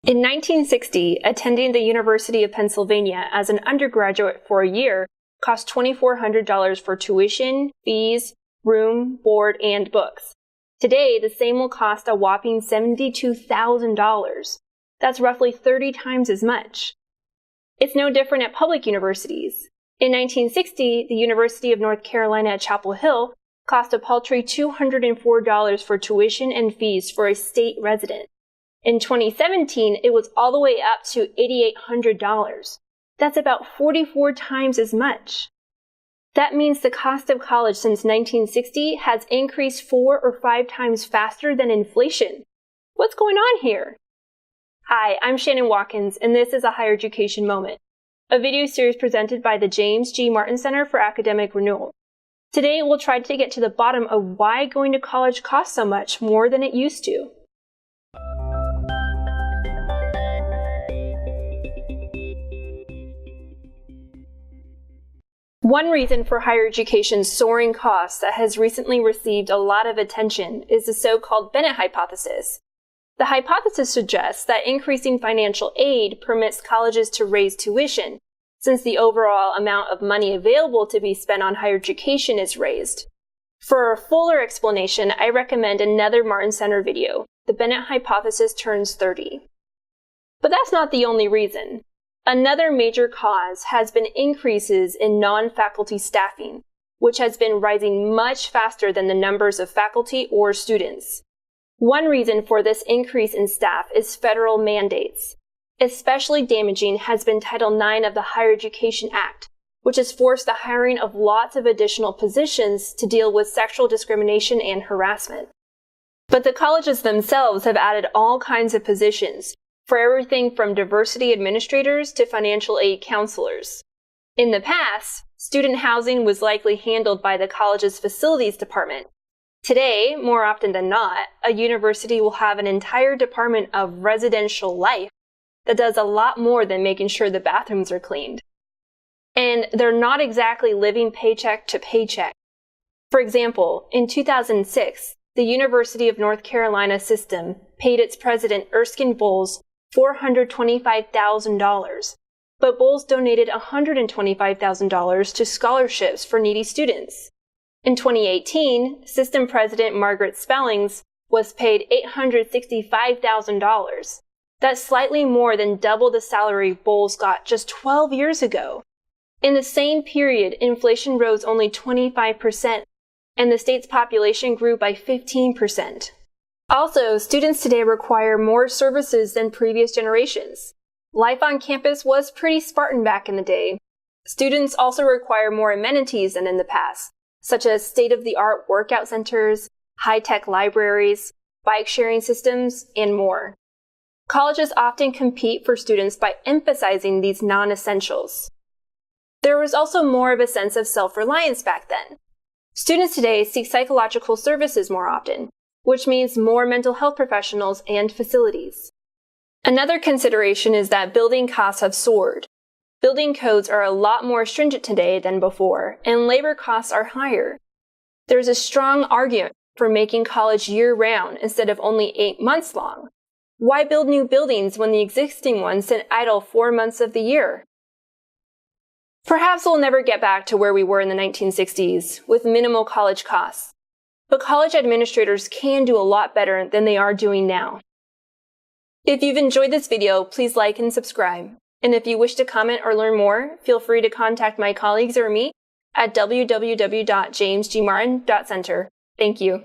In 1960, attending the University of Pennsylvania as an undergraduate for a year cost $2,400 for tuition, fees, room, board, and books. Today, the same will cost a whopping $72,000. That's roughly 30 times as much. It's no different at public universities. In 1960, the University of North Carolina at Chapel Hill cost a paltry $204 for tuition and fees for a state resident. In 2017, it was all the way up to $8,800. That's about 44 times as much. That means the cost of college since 1960 has increased 4 or 5 times faster than inflation. What's going on here? Hi, I'm Shannon Watkins, and this is a Higher Education Moment, a video series presented by the James G. Martin Center for Academic Renewal. Today, we'll try to get to the bottom of why going to college costs so much more than it used to. One reason for higher education's soaring costs that has recently received a lot of attention is the so-called Bennett Hypothesis. The hypothesis suggests that increasing financial aid permits colleges to raise tuition, since the overall amount of money available to be spent on higher education is raised. For a fuller explanation, I recommend another Martin Center video, The Bennett Hypothesis Turns 30. But that's not the only reason. Another major cause has been increases in non-faculty staffing, which has been rising much faster than the numbers of faculty or students. One reason for this increase in staff is federal mandates. Especially damaging has been Title IX of the Higher Education Act, which has forced the hiring of lots of additional positions to deal with sexual discrimination and harassment. But the colleges themselves have added all kinds of positions, for everything from diversity administrators to financial aid counselors. In the past, student housing was likely handled by the college's facilities department. Today, more often than not, a university will have an entire department of residential life that does a lot more than making sure the bathrooms are cleaned. And they're not exactly living paycheck to paycheck. For example, in 2006, the University of North Carolina system paid its president Erskine Bowles $425,000, but Bowles donated $125,000 to scholarships for needy students. In 2018, System President Margaret Spellings was paid $865,000. That's slightly more than double the salary Bowles got just 12 years ago. In the same period, inflation rose only 25%, and the state's population grew by 15%. Also, students today require more services than previous generations. Life on campus was pretty Spartan back in the day. Students also require more amenities than in the past, such as state-of-the-art workout centers, high-tech libraries, bike-sharing systems, and more. Colleges often compete for students by emphasizing these non-essentials. There was also more of a sense of self-reliance back then. Students today seek psychological services more often, which means more mental health professionals and facilities. Another consideration is that building costs have soared. Building codes are a lot more stringent today than before, and labor costs are higher. There's a strong argument for making college year-round instead of only 8 months long. Why build new buildings when the existing ones sit idle 4 months of the year? Perhaps we'll never get back to where we were in the 1960s, with minimal college costs. But college administrators can do a lot better than they are doing now. If you've enjoyed this video, please like and subscribe. And if you wish to comment or learn more, feel free to contact my colleagues or me at www.jamesgmartin.center. Thank you.